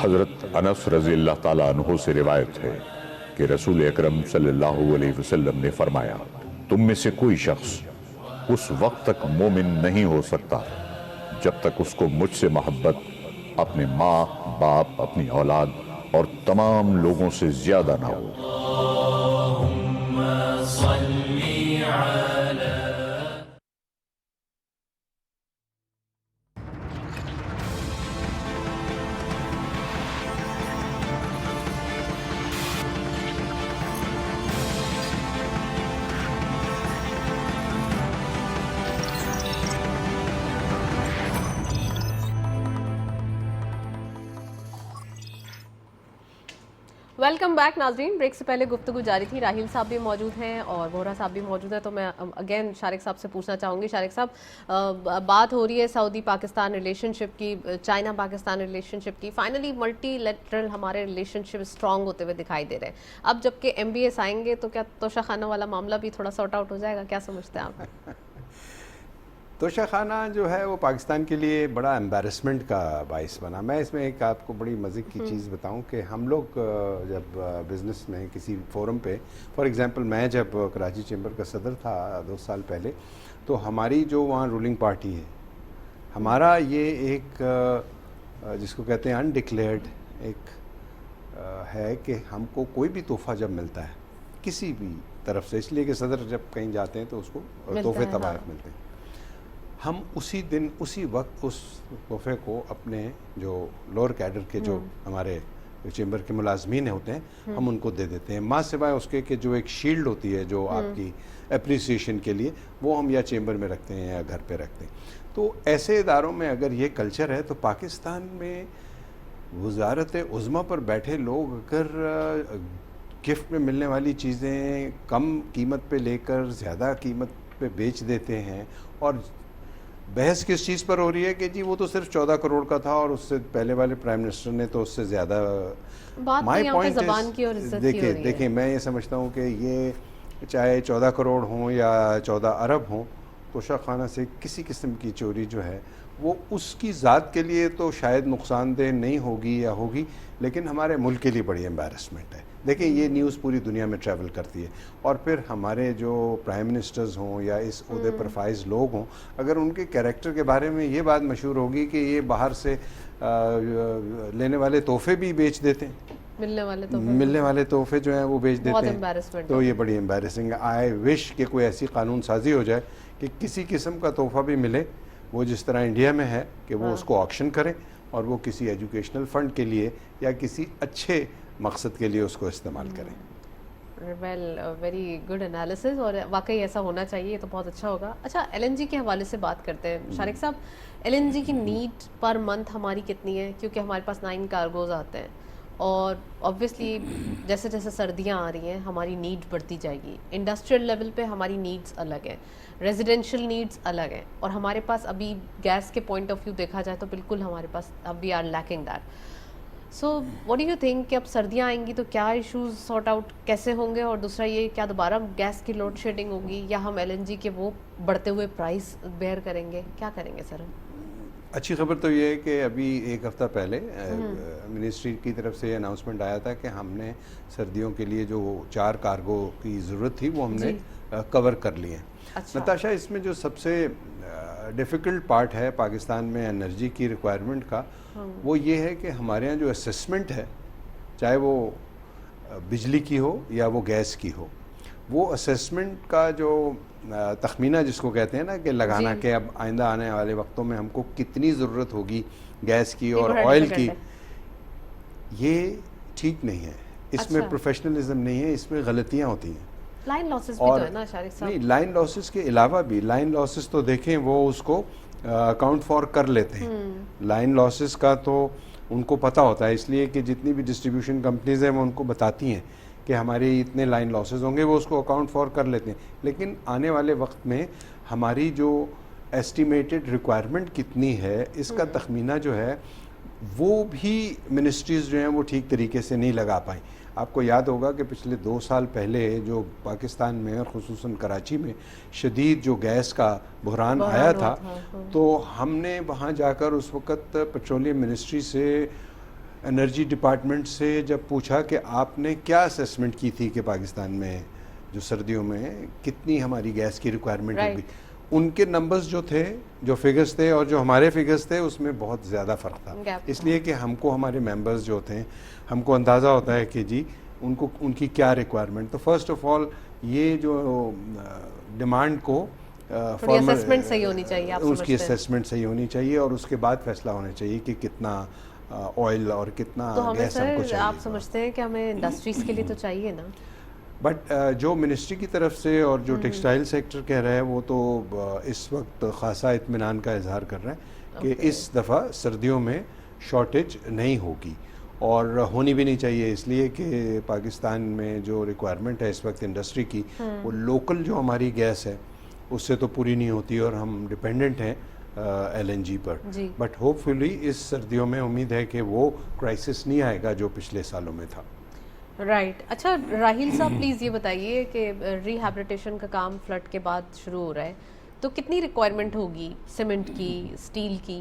हज़रत अनस रज़ी अल्लाह ताला अन्हु से रिवायत है कि रसूल अकरम सल्लल्लाहु अलैहि वसल्लम ने फरमाया, तुम में से कोई शख्स उस वक्त तक मोमिन नहीं हो सकता जब तक उसको मुझसे मोहब्बत अपने माँ बाप, अपनी औलाद और तमाम लोगों से ज्यादा ना हो। वेलकम बैक नाजरीन। ब्रेक से पहले गुफ्तगू जारी थी, राहिल साहब भी मौजूद हैं और वोहरा साहब भी मौजूद हैं। तो मैं अगेन शारिक साहब से पूछना चाहूँगी, शारिक साहब, बात हो रही है सऊदी पाकिस्तान रिलेशनशिप की, चाइना पाकिस्तान रिलेशनशिप की। फाइनली मल्टीलेटरल हमारे रिलेशनशिप स्ट्रांग होते हुए दिखाई दे रहे हैं। अब जबकि MBS आएंगे तो क्या तोशाखाना वाला मामला भी थोड़ा सॉर्ट आउट हो जाएगा? क्या समझते हैं आप? तोशा खाना जो है वो पाकिस्तान के लिए बड़ा एम्बैरेसमेंट का बाइस बना। मैं इसमें एक आपको बड़ी मज़े की चीज़ बताऊं कि हम लोग जब बिज़नेस में किसी फोरम पे, फॉर एग्जांपल मैं जब कराची चैम्बर का सदर था 2 साल पहले, तो हमारी जो वहाँ रूलिंग पार्टी है, हमारा ये एक जिसको कहते हैं अनडिक्लेयर्ड एक है कि हमको कोई भी तोहफ़ा जब मिलता है किसी भी तरफ से, इसलिए कि सदर जब कहीं जाते हैं तो उसको तोहफे तवायफ मिलते हैं, हम उसी दिन उसी वक्त उस तोहफे को अपने जो लोअर कैडर के जो हमारे चैम्बर के मुलाजमीन होते हैं हम उनको दे देते हैं, माँ सिवाय उसके कि जो एक शील्ड होती है जो आपकी अप्रिसिएशन के लिए, वो हम या चैम्बर में रखते हैं या घर पे रखते हैं। तो ऐसे इदारों में अगर ये कल्चर है तो पाकिस्तान में वजारत उज़्मा पर बैठे लोग अगर गिफ्ट में मिलने वाली चीज़ें कम कीमत पे लेकर ज़्यादा कीमत पे बेच देते हैं, और बहस किस चीज़ पर हो रही है कि जी वो तो सिर्फ 14 करोड़ का था और उससे पहले वाले प्राइम मिनिस्टर ने तो उससे ज़्यादा। बात तो यहाँ पे ज़बान की और इज्जत की हो रही है। देखिए मैं ये समझता हूँ कि ये चाहे 14 करोड़ हों या 14 अरब हों, तोशा खाना से किसी किस्म की चोरी जो है वो उसकी ज़ात के लिए तो शायद नुकसानदेह नहीं होगी या होगी, लेकिन हमारे मुल्क के लिए बड़ी एम्बैरेसमेंट है। देखिए ये न्यूज़ पूरी दुनिया में ट्रैवल करती है, और फिर हमारे जो प्राइम मिनिस्टर्स हों या इस ओहदे पर फाइज लोग हों, अगर उनके कैरेक्टर के बारे में ये बात मशहूर होगी कि ये बाहर से लेने वाले तोहफे भी बेच देते हैं, मिलने वाले तोहफे जो हैं वो बेच देते हैं, तो ये बड़ी एम्बैरेसिंग है। आई विश कि कोई ऐसी कानून साजी हो जाए कि किसी किस्म का तोहफा भी मिले, वो जिस तरह इंडिया में है कि वो उसको ऑक्शन करें और वो किसी एजुकेशनल फ़ंड के लिए या किसी अच्छे मकसद के लिए उसको इस्तेमाल करें। वेल, वेरी गुड एनालिसिस, और वाकई ऐसा होना चाहिए तो बहुत अच्छा होगा। अच्छा, एलएनजी के हवाले से बात करते हैं शारिक साहब। एलएनजी की नीड पर मंथ हमारी कितनी है, क्योंकि हमारे पास 9 कार्गोज आते हैं और ऑब्वियसली जैसे जैसे सर्दियाँ आ रही हैं हमारी नीड बढ़ती जाएगी। इंडस्ट्रियल लेवल पे हमारी नीड्स अलग हैं, रेजिडेंशियल नीड्स अलग हैं, और हमारे पास अभी गैस के पॉइंट ऑफ व्यू देखा जाए तो बिल्कुल हमारे पास अब we are lacking that. So what do you think कि अब सर्दियाँ आएंगी तो क्या इश्यूज सॉर्ट आउट कैसे होंगे, और दूसरा ये क्या दोबारा गैस की लोड शेडिंग होगी या हम एलएनजी के वो बढ़ते हुए प्राइस बेयर करेंगे, क्या करेंगे सर? अच्छी खबर तो ये है कि अभी 1 हफ़्ता पहले मिनिस्ट्री की तरफ से अनाउंसमेंट आया था कि हमने सर्दियों के लिए जो 4 कार्गो की ज़रूरत थी वो हमने कवर कर लिए हैं। अच्छा। नताशा, इसमें जो सबसे डिफ़िकल्ट पार्ट है पाकिस्तान में एनर्जी की रिक्वायरमेंट का, वो ये है कि हमारे यहाँ जो असेसमेंट है, चाहे वो बिजली की हो या वो गैस की हो, वो असेसमेंट का जो तखमीना जिसको कहते हैं ना कि लगाना कि अब आइंदा आने वाले वक्तों में हमको कितनी ज़रूरत होगी गैस की और ऑयल की, ये ठीक नहीं है। इसमें प्रोफेशनलिज्म नहीं है, इसमें गलतियाँ होती हैं। लाइन लॉसेस भी तो है ना शारिक साहब? नहीं, लाइन लॉसेस के अलावा भी, लाइन लॉसेस तो देखें वो उसको अकाउंट फॉर कर लेते हैं। लाइन लॉसेस का तो उनको पता होता है, इसलिए कि जितनी भी डिस्ट्रीब्यूशन कंपनीज हैं वो उनको बताती हैं कि हमारे इतने लाइन लॉसेस होंगे, वो उसको अकाउंट फॉर कर लेते हैं। लेकिन आने वाले वक्त में हमारी जो एस्टिमेटेड रिक्वायरमेंट कितनी है, इसका तखमीना जो है वो भी मिनिस्ट्रीज़ जो हैं वो ठीक तरीके से नहीं लगा पाई। आपको याद होगा कि पिछले 2 साल पहले जो पाकिस्तान में और ख़ुसूसन कराची में शदीद जो गैस का बहरान आया था, तो हमने वहाँ जाकर उस वक़्त पेट्रोलियम मिनिस्ट्री से, एनर्जी डिपार्टमेंट से जब पूछा कि आपने क्या असेसमेंट की थी कि पाकिस्तान में जो सर्दियों में कितनी हमारी गैस की रिक्वायरमेंट होगी, उनके नंबर्स जो थे, जो फिगर्स थे और जो हमारे फिगर्स थे, उसमें बहुत ज़्यादा फ़र्क था। इसलिए कि हमको हमारे मेंबर्स जो थे, हमको अंदाज़ा होता है कि जी उनको उनकी क्या रिक्वायरमेंट। तो फर्स्ट ऑफ ऑल ये जो डिमांड को असेसमेंट सही होनी चाहिए, आप उसकी असेसमेंट सही होनी चाहिए और उसके बाद फैसला होना चाहिए कि कितना ऑयल और कितना तो हमें गैस हमको चाहिए। आप समझते हैं कि हमें इंडस्ट्रीज़ के लिए तो चाहिए ना, बट जो मिनिस्ट्री की तरफ से और जो टेक्सटाइल सेक्टर कह रहा है वो तो इस वक्त ख़ासा इत्मीनान का इजहार कर रहे हैं कि इस दफ़ा सर्दियों में शॉर्टेज नहीं होगी और होनी भी नहीं चाहिए, इसलिए कि पाकिस्तान में जो रिक्वायरमेंट है इस वक्त इंडस्ट्री की, वो लोकल जो हमारी गैस है उससे तो पूरी नहीं होती और हम डिपेंडेंट हैं एलएनजी पर। बट होपफुली इस सर्दियों में उम्मीद है कि वो क्राइसिस नहीं आएगा जो पिछले सालों में था। राइट। अच्छा राहिल साहब, प्लीज़ ये बताइए कि रिहैबिलिटेशन का काम फ्लड के बाद शुरू हो रहा है, तो कितनी रिक्वायरमेंट होगी सीमेंट की, स्टील की?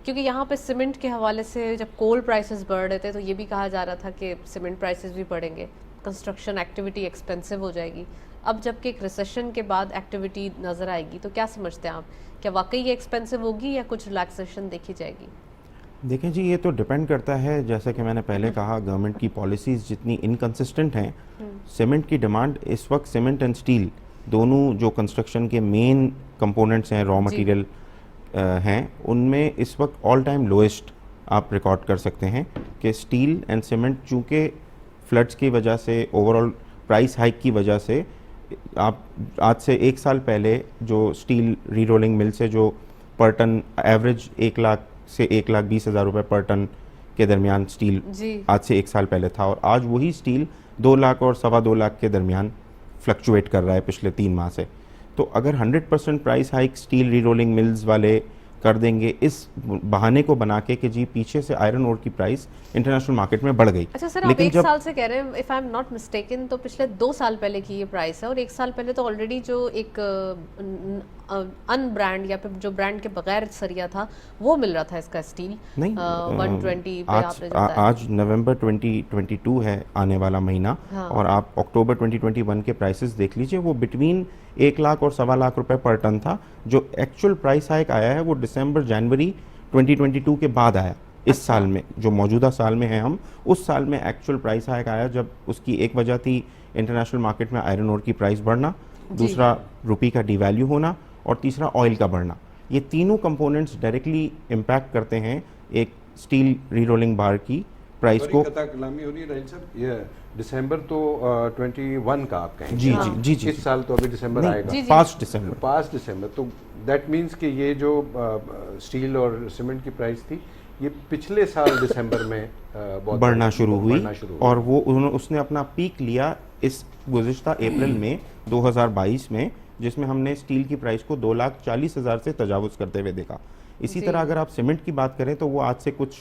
क्योंकि यहाँ पे सीमेंट के हवाले से जब कोल प्राइसेस बढ़ रहे थे तो ये भी कहा जा रहा था कि सीमेंट प्राइसेस भी बढ़ेंगे, कंस्ट्रक्शन एक्टिविटी एक्सपेंसिव हो जाएगी। अब जबकि एक रिसेशन के बाद एक्टिविटी नज़र आएगी तो क्या समझते हैं आप, क्या वाकई ये एक्सपेंसिव होगी या कुछ रिलैक्सेशन देखी जाएगी? देखें जी, ये तो डिपेंड करता है, जैसा कि मैंने पहले कहा, गवर्नमेंट की पॉलिसीज़ जितनी इनकंसिस्टेंट हैं, सीमेंट की डिमांड इस वक्त, सीमेंट एंड स्टील दोनों जो कंस्ट्रक्शन के मेन कंपोनेंट्स हैं, रॉ मटेरियल हैं, उनमें इस वक्त ऑल टाइम लोएस्ट आप रिकॉर्ड कर सकते हैं कि स्टील एंड सीमेंट, चूँकि फ्लड्स की वजह से, ओवरऑल प्राइस हाइक की वजह से, आप आज से 1 साल पहले जो स्टील री रोलिंग मिल से जो पर टन एवरेज 1 लाख से 1,20,000 रुपये पर टन के दरमियान स्टील आज से 1 साल पहले था, और आज वही स्टील 2 लाख और 2.25 लाख के दरमियान फ्लक्चुएट कर रहा है पिछले 3 माह से। तो अगर 100% प्राइस हाइक स्टील री रोलिंग मिल्स वाले कर देंगे इस बहाने को बना के कि जी पीछे से आयरन ओर की प्राइस इंटरनेशनल मार्केट में बढ़ गई। अच्छा सर, आप 1 साल से कह रहे हैं, if I am not mistaken, तो पिछले 2 साल पहले की ये प्राइस है, और 1 साल पहले तो ऑलरेडी जो एक अनब्रांड या फिर जो ब्रांड के बगैर सरिया था वो मिल रहा था इसका स्टील नहीं 120 पे आपने बताया। आज नवंबर 2022 है आने वाला महीना, और आप अक्टूबर 2021 के प्राइसेस देख लीजिए, वो बिटवीन 1 लाख और 2.25 लाख रुपए पर टन था। जो एक्चुअल प्राइस हाइक आया है वो दिसंबर जनवरी 2022 के बाद आया। इस साल में, जो मौजूदा साल में है हम, उस साल में एक्चुअल प्राइस हाइक आया, जब उसकी एक वजह थी इंटरनेशनल मार्केट में आयरन ओर की प्राइस बढ़ना, दूसरा रुपये का डिवैल्यू होना, और तीसरा ऑयल का बढ़ना। ये तीनों कंपोनेंट्स डायरेक्टली इम्पैक्ट करते हैं एक स्टील री रोलिंग बार की प्राइस को। गुलामी हो रही है राहिल साहब, ये दिसंबर तो 21 का आप कहेंगे। जी जी जी जी, इस साल तो अभी दिसंबर आएगा, पास्ट दिसंबर, पास्ट दिसंबर। तो दैट मींस कि ये जो स्टील और सीमेंट की प्राइस थी, ये पिछले साल दिसंबर में बहुत बढ़ना शुरू हुई, और वो उसने अपना पीक लिया इस गुज़िश्ता अप्रैल में 2022 में, जिसमें हमने स्टील की प्राइस को 2,40,000 से तजावुज़ करते हुए देखा। इसी तरह अगर आप सीमेंट की बात करें तो वो आज से कुछ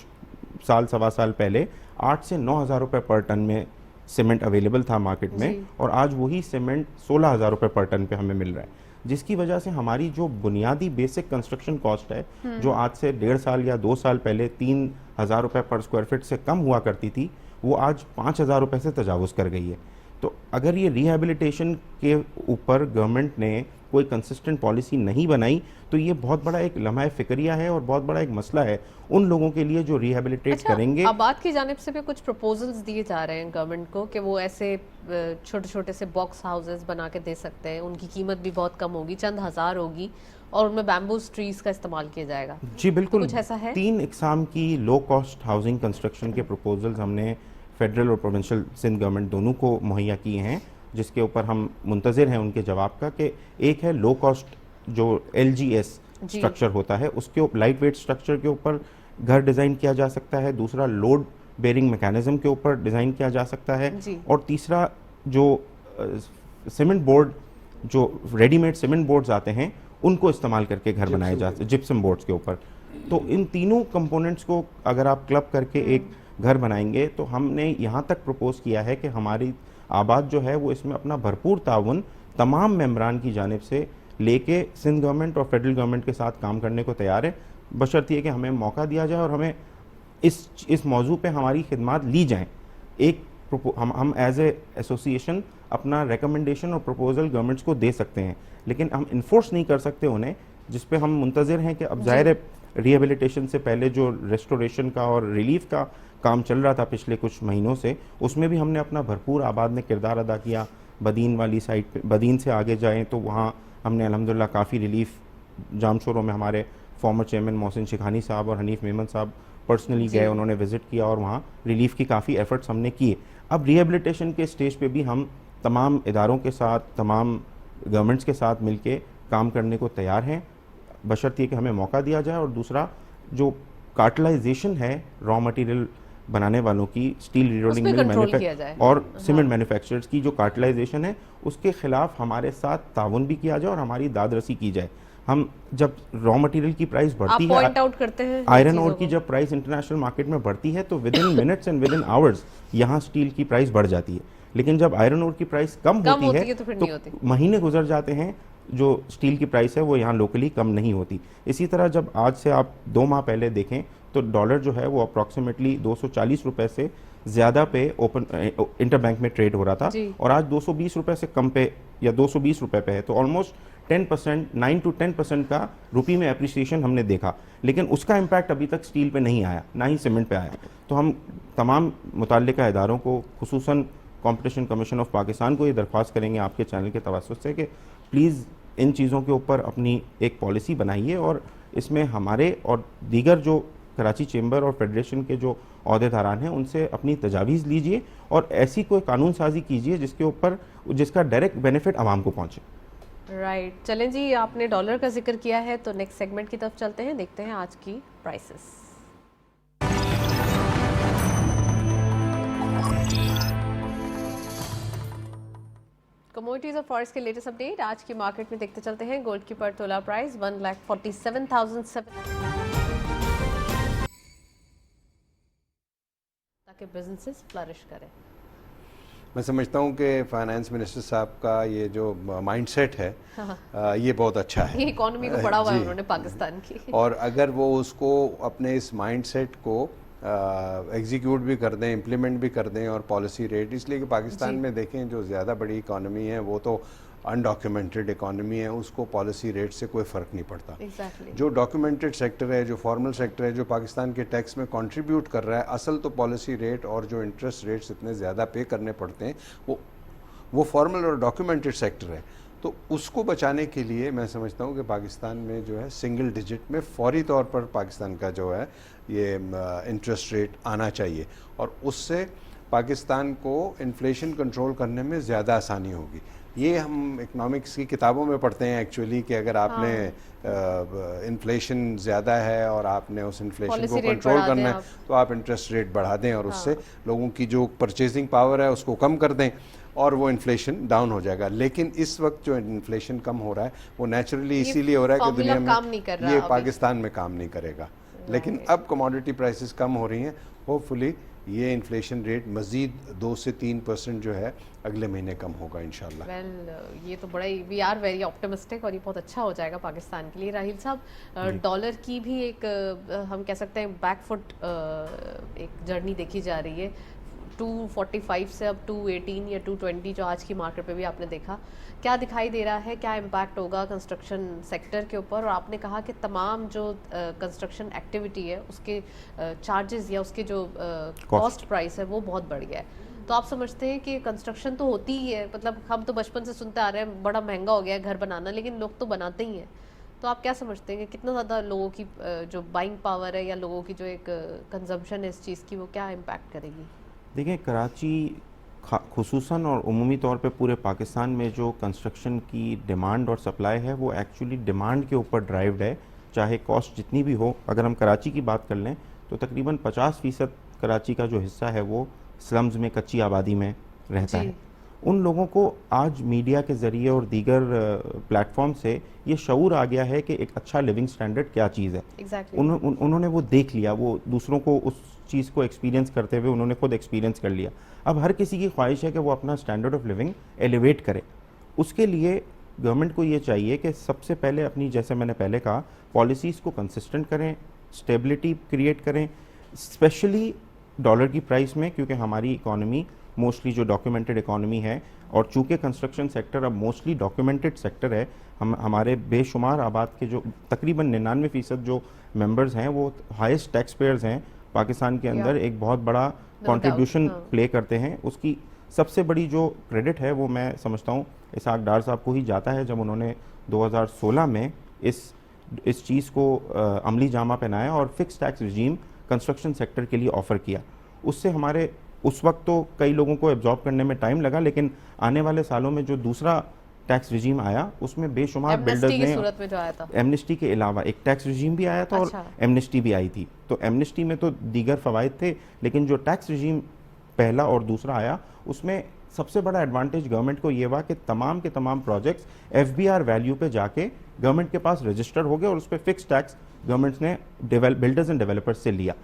साल, 1.25 साल पहले 8 से 9,000 रुपये पर टन में सीमेंट अवेलेबल था मार्केट में, और आज वही सीमेंट 16,000 रुपये पर टन पे हमें मिल रहा है, जिसकी वजह से हमारी जो बुनियादी बेसिक कंस्ट्रक्शन कॉस्ट है, जो आज से 1.5 साल या 2 साल पहले 3,000 रुपये पर स्क्वायर फीट से कम हुआ करती थी, वो आज 5,000 रुपये से तजावुज़ कर गई है। तो अगर ये रिहेबिलिटेशन के ऊपर गवर्नमेंट ने कोई कंसिस्टेंट पॉलिसी नहीं बनाई तो ये बहुत बड़ा एक लम्हा फिक्रिया है और बहुत बड़ा एक मसला है उन लोगों के लिए जो रिहेबिलिटेट करेंगे। आबाद की जानिब से भी कुछ प्रपोजल्स दिए जा रहे हैं गवर्नमेंट को कि वो ऐसे छोटे छोटे से बॉक्स हाउसेस बना के दे सकते हैं, उनकी कीमत भी बहुत कम होगी, चंद हज़ार होगी, और उनमें बैम्बू ट्रीज का इस्तेमाल किया जाएगा। जी बिल्कुल, कुछ ऐसा है। 3 इकसाम की लो कॉस्ट हाउसिंग कंस्ट्रक्शन के प्रपोजल्स हमने फेडरल और प्रोविंशियल सिंध गवर्नमेंट दोनों को मुहैया किए हैं, जिसके ऊपर हम मुंतज़िर हैं उनके जवाब का। कि एक है लो कॉस्ट जो LGS स्ट्रक्चर होता है, उसके ऊपर लाइट वेट स्ट्रक्चर के ऊपर घर डिज़ाइन किया जा सकता है, दूसरा लोड बेरिंग मैकेनिज्म के ऊपर डिज़ाइन किया जा सकता है, और तीसरा जो सीमेंट बोर्ड, जो रेडीमेड सीमेंट बोर्ड्स आते हैं उनको इस्तेमाल करके घर बनाए जाते हैं जिप्सम बोर्ड्स के ऊपर। तो इन तीनों कंपोनेंट्स को अगर आप क्लब करके एक घर बनाएंगे तो हमने यहाँ तक प्रपोज किया है कि हमारी आबाद जो है वो इसमें अपना भरपूर ताउन तमाम मेंबरान की जानिब से लेके सिंध गवर्नमेंट और फेडरल गवर्नमेंट के साथ काम करने को तैयार है, बशर्ते कि हमें मौका दिया जाए और हमें इस मौजू पे हमारी खिदमात ली जाएँ। एक हम एज ए एसोसिएशन अपना रिकमेंडेशन और प्रपोजल गवर्नमेंट्स को दे सकते हैं, लेकिन हम इन्फोर्स नहीं कर सकते उन्हें, जिस पे हम मुंतज़िर हैं कि अब ज़ाहिर है रिहेबिलिटेशन से पहले जो रेस्टोरेशन का और रिलीफ का काम चल रहा था पिछले कुछ महीनों से, उसमें भी हमने अपना भरपूर आबाद ने किरदार अदा किया। बदीन वाली साइड पे, बदीन से आगे जाएं तो वहाँ हमने अल्हम्दुलिल्लाह काफ़ी रिलीफ, जामशोरों में हमारे फॉर्मर चेयरमैन मोहसिन शिखानी साहब और हनीफ मेमन साहब पर्सनली गए, उन्होंने विज़िट किया और वहाँ रिलीफ की काफ़ी एफर्ट्स हमने किए। अब रिहेबिलिटेशन के स्टेज पे भी हम तमाम इदारों के साथ, तमाम गवर्नमेंट्स के साथ मिलके काम करने को तैयार हैं, बशर्ते कि हमें मौका दिया जाए। और दूसरा जो कार्टलाइजेशन है रॉ मटेरियल बनाने वालों की, स्टील रीरोलिंग मिल और सीमेंट मैन्युफैक्चरर्स की जो कार्टलाइजेशन है, उसके खिलाफ हमारे साथ ताउन भी किया जाए और हमारी दादरसी की जाए। हम जब रॉ मटेरियल की प्राइस बढ़ती है, पॉइंट आउट करते हैं आयरन ओर की जब प्राइस इंटरनेशनल मार्केट में बढ़ती है तो with in minutes and with in hours यहाँ स्टील की प्राइस बढ़ जाती है, लेकिन जब आयरन ओर की प्राइस कम होती है तो महीने गुजर जाते हैं, जो स्टील की प्राइस है वो यहाँ लोकली कम नहीं होती। इसी तरह जब आज से आप 2 माह पहले देखें तो डॉलर जो है वो अप्रॉक्सीमेटली 240 रुपए से ज़्यादा पे ओपन इंटर बैंक में ट्रेड हो रहा था, जी। और आज 220 रुपए से कम पे या 220 रुपए पे है। तो ऑलमोस्ट 10%, 9 to 10% का रुपी में एप्रिसिएशन हमने देखा, लेकिन उसका इम्पैक्ट अभी तक स्टील पे नहीं आया, ना ही सीमेंट पे आया। तो हम तमाम मुतल्लिका इदारों को, खुसूसन कॉम्पिटिशन कमीशन ऑफ पाकिस्तान को ये दरख्वास्त करेंगे आपके चैनल के तवस्सुत से कि प्लीज़ इन चीज़ों के ऊपर अपनी एक पॉलिसी बनाइए, और इसमें हमारे और दीगर जो कराची चेंबर और फेडरेशन के जो अहदेदारान हैं उनसे अपनी तजावीज़ लीजिए और ऐसी कोई कानून साजी कीजिए जिसके ऊपर जिसका डायरेक्ट बेनिफिट आवाम को पहुँचे। राइट, चलें जी, आपने डॉलर का जिक्र किया है तो नेक्स्ट सेगमेंट की तरफ चलते हैं, देखते हैं आज की प्राइसेस। कमोडिटीज और फॉरेक्स के लेटेस्ट अपडेट आज की मार्केट में देखते चलते हैं। गोल्ड की पर तोला प्राइस 1,47,700 ताकि बिजनेसेस फ्लरिश करें। मैं समझता हूँ कि फाइनेंस मिनिस्टर साहब का ये जो माइंडसेट है ये बहुत अच्छा है। ये इकोनॉमी को पढ़ा हुआ है जी। उन्होंने पाकिस्तान की। और अगर वो उसको अपने इस माइंडसेट को एग्जीक्यूट भी कर दें, इम्प्लीमेंट भी कर दें, और पॉलिसी रेट, इसलिए कि पाकिस्तान में देखें जो ज़्यादा बड़ी इकोनॉमी है वो तो अनडॉक्यूमेंटेड इकोनॉमी है, उसको पॉलिसी रेट से कोई फ़र्क नहीं पड़ता। एग्जैक्टली। जो डॉक्यूमेंटेड सेक्टर है, जो फॉर्मल सेक्टर है, जो पाकिस्तान के टैक्स में कंट्रीब्यूट कर रहा है, असल तो पॉलिसी रेट और जो इंटरेस्ट रेट्स इतने ज़्यादा पे करने पड़ते हैं वो फॉर्मल और डॉक्यूमेंटेड सेक्टर है। तो उसको बचाने के लिए मैं समझता हूँ कि पाकिस्तान में जो है सिंगल डिजिट में फौरी तौर पर पाकिस्तान का जो है ये इंटरेस्ट रेट आना चाहिए, और उससे पाकिस्तान को इन्फ्लेशन कंट्रोल करने में ज़्यादा आसानी होगी। ये हम इकनॉमिक्स की किताबों में पढ़ते हैं एक्चुअली कि अगर आपने इन्फ्लेशन ज़्यादा है और आपने उस इन्फ्लेशन को Policy rate कंट्रोल बढ़ा करना दें है आप। तो आप इंटरेस्ट रेट बढ़ा दें और उससे लोगों की जो परचेजिंग पावर है उसको कम कर दें और वो इन्फ्लेशन डाउन हो जाएगा। लेकिन इस वक्त जो इन्फ्लेशन कम हो रहा है वो नेचुरली ये इसीलिए हो रहा है कि formula दुनिया काम नहीं कर में रहा ये अभी। पाकिस्तान में काम नहीं करेगा। लेकिन अब कमोडिटी प्राइसेस कम हो रही हैं, होपफुली ये इन्फ्लेशन रेट मज़ीद 2 से 3% जो है अगले महीने कम होगा इंशाल्लाह। वेल ये तो बड़ा ही, वी आर वेरी ऑप्टिमिस्टिक और ये बहुत अच्छा हो जाएगा पाकिस्तान के लिए। राहिल साहब, डॉलर की भी एक हम कह सकते हैं बैकफुट एक जर्नी देखी जा रही है। 245 से अब 218 या 220 जो आज की मार्केट पे भी आपने देखा, क्या दिखाई दे रहा है, क्या इम्पैक्ट होगा कंस्ट्रक्शन सेक्टर के ऊपर? और आपने कहा कि तमाम जो कंस्ट्रक्शन एक्टिविटी है उसके चार्जेस या उसके जो कॉस्ट प्राइस है वो बहुत बढ़ गया है। तो आप समझते हैं कि कंस्ट्रक्शन तो होती ही है, मतलब हम तो बचपन से सुनते आ रहे हैं बड़ा महंगा हो गया है घर बनाना, लेकिन लोग तो बनाते ही हैं। तो आप क्या समझते हैं कि कितना ज़्यादा लोगों की जो बाइंग पावर है या लोगों की जो एक कंजम्पशन है इस चीज़ की, वो क्या इम्पैक्ट करेगी? देखिए, कराची खुसूसन और उमूमी तौर पे पूरे पाकिस्तान में जो कंस्ट्रक्शन की डिमांड और सप्लाई है वो एक्चुअली डिमांड के ऊपर ड्राइव्ड है, चाहे कॉस्ट जितनी भी हो। अगर हम कराची की बात कर लें तो तकरीबन 50% कराची का जो हिस्सा है वो स्लम्स में, कच्ची आबादी में रहता है। उन लोगों को आज मीडिया के ज़रिए और दीगर प्लेटफॉर्म से ये शऊर आ गया है कि एक अच्छा लिविंग स्टैंडर्ड क्या चीज़ है। Exactly. उन्होंने वो देख लिया, वो दूसरों को उस चीज़ को एक्सपीरियंस करते हुए उन्होंने खुद एक्सपीरियंस कर लिया। अब हर किसी की ख्वाहिश है कि वो अपना स्टैंडर्ड ऑफ लिविंग एलिवेट करे। उसके लिए गवर्नमेंट को ये चाहिए कि सबसे पहले अपनी, जैसे मैंने पहले कहा, पॉलिसीज़ को कंसिस्टेंट करें, स्टेबिलिटी क्रिएट करें, स्पेशली डॉलर की प्राइस में, क्योंकि हमारी इकॉनमी मोस्टली जो डॉक्यूमेंटेड इकॉनमी है और चूँकि कंस्ट्रक्शन सेक्टर अब मोस्टली डॉक्यूमेंटेड सेक्टर है, हमारे बेशुमार आबाद के जो तकरीबन 99% जो मेंबर्स हैं वो हाईएस्ट टैक्स पेयर्स हैं पाकिस्तान के अंदर, एक बहुत बड़ा कंट्रीब्यूशन प्ले करते हैं। उसकी सबसे बड़ी जो क्रेडिट है वो मैं समझता हूँ इसहाक डार साहब को ही जाता है, जब उन्होंने 2016 में इस चीज़ को अमली जामा पहनाया और fix tax regime construction sector के लिए ऑफ़र किया। उससे हमारे उस वक्त तो कई लोगों को एब्जॉर्ब करने में टाइम लगा, लेकिन आने वाले सालों में जो दूसरा टैक्स रिजीम आया उसमें बेशुमार बिल्डर्स ने, सूरत में जो आया था, एमनेस्टी के अलावा एक टैक्स रिजीम भी आया था। अच्छा। और एमनेस्टी भी आई थी। तो एमनेस्टी में तो दीगर फ़वाइद थे, लेकिन जो टैक्स रिजीम पहला और दूसरा आया उसमें सबसे बड़ा एडवांटेज गवर्नमेंट को ये हुआ कि तमाम के तमाम प्रोजेक्ट्स FBR वैल्यू पे जाके गवर्नमेंट के पास रजिस्टर हो गए और उस पर फिक्स टैक्स गवर्नमेंट ने बिल्डर्स एंड डेवलपर्स से लिया।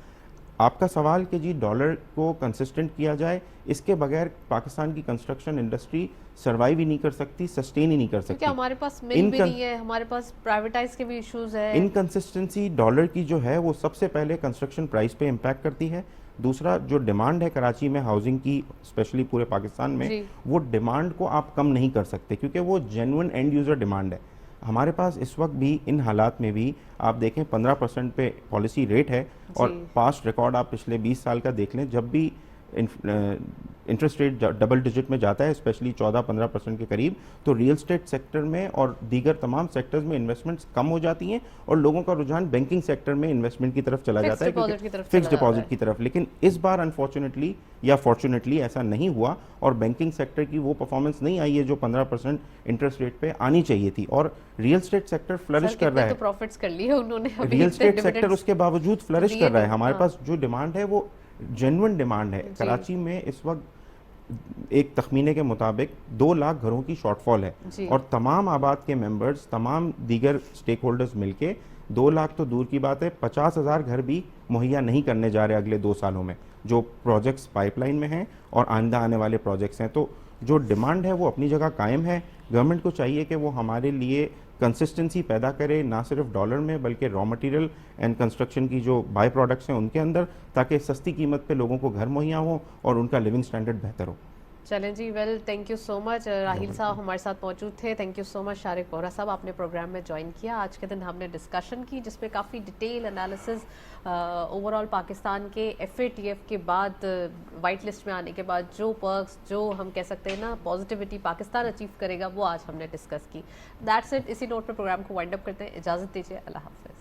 आपका सवाल कि जी डॉलर को कंसिस्टेंट किया जाए, इसके बगैर पाकिस्तान की कंस्ट्रक्शन इंडस्ट्री सर्वाइव ही नहीं कर सकती, सस्टेन ही नहीं कर सकती। क्योंकि हमारे पास मिल भी नहीं है, हमारे पास प्राइवेटाइज के भी इश्यूज है। इनकंसिस्टेंसी डॉलर की जो है वो सबसे पहले कंस्ट्रक्शन प्राइस पे इम्पैक्ट करती है। दूसरा, जो डिमांड है कराची में हाउसिंग की, स्पेशली पूरे पाकिस्तान में, जी। वो डिमांड को आप कम नहीं कर सकते क्योंकि वो जेन्युइन एंड यूज़र डिमांड है। हमारे पास इस वक्त भी इन हालात में भी आप देखें 15% पे पॉलिसी रेट है और जी। पास्ट रिकॉर्ड आप पिछले 20 साल का देख लें, जब भी इंटरेस्ट रेट डबल डिजिट में जाता है, स्पेशली 14-15% के करीब, तो रियल स्टेट सेक्टर में और दीगर तमाम सेक्टर्स में इन्वेस्टमेंट्स कम हो जाती हैं और लोगों का रुझान बैंकिंग सेक्टर में इन्वेस्टमेंट की तरफ चला जाता है, डिपॉजिट की तरफ फिक्स चला जाता डिपॉजिट है। की तरफ। लेकिन इस बार अनफॉर्चुनेटली या फॉर्चुनेटली ऐसा नहीं हुआ और बैंकिंग सेक्टर की वो परफॉर्मेंस नहीं आई है जो 15% इंटरेस्ट रेट पे आनी चाहिए थी, और रियल स्टेट सेक्टर फ्लरिश कर रहा है। तो प्रॉफिट्स कर लिए उन्होंने अभी, रियल इतने स्टेट सेक्टर dividends उसके बावजूद फ्लरिश दिए कर रहा है। नहीं, हमारे हाँ। पास जो डिमांड है वो जेन्युइन डिमांड है। कराची में इस वक्त एक तखमीने के मुताबिक 2 लाख घरों की शॉर्टफॉल है जी। और तमाम आबाद के मेंबर्स, तमाम दीगर स्टेक होल्डर्स मिलके 2 लाख तो दूर की बात है, 50,000 घर भी मुहैया नहीं करने जा रहे अगले 2 सालों में, जो प्रोजेक्ट्स पाइपलाइन में हैं और आइंदा आने वाले प्रोजेक्ट्स हैं। तो जो डिमांड है वो अपनी जगह कायम है। गवर्नमेंट को चाहिए कि वो हमारे लिए कंसिस्टेंसी पैदा करे, ना सिर्फ डॉलर में बल्कि रॉ मटेरियल एंड कंस्ट्रक्शन की जो बाय प्रोडक्ट्स हैं उनके अंदर, ताकि सस्ती कीमत पे लोगों को घर मुहैया हो और उनका लिविंग स्टैंडर्ड बेहतर हो। चलें जी, well thank you so much. Rahil साहब हमारे साथ मौजूद थे। Thank you so much Sharik Bohra साहब, आपने प्रोग्राम में ज्वाइन किया। आज के दिन हमने डिस्कशन की जिसमें काफ़ी डिटेल एनालिसिस ओवरऑल पाकिस्तान के FATF के बाद, वाइट लिस्ट में आने के बाद जो पर्क्स, जो हम कह सकते हैं ना पॉजिटिविटी पाकिस्तान अचीव करेगा, वो आज हमने डिस्कस की। That's it. इसी नोट पर प्रोग्राम को वाइंड अप करते हैं। इजाज़त दीजिए, अल्लाह हाफिज़।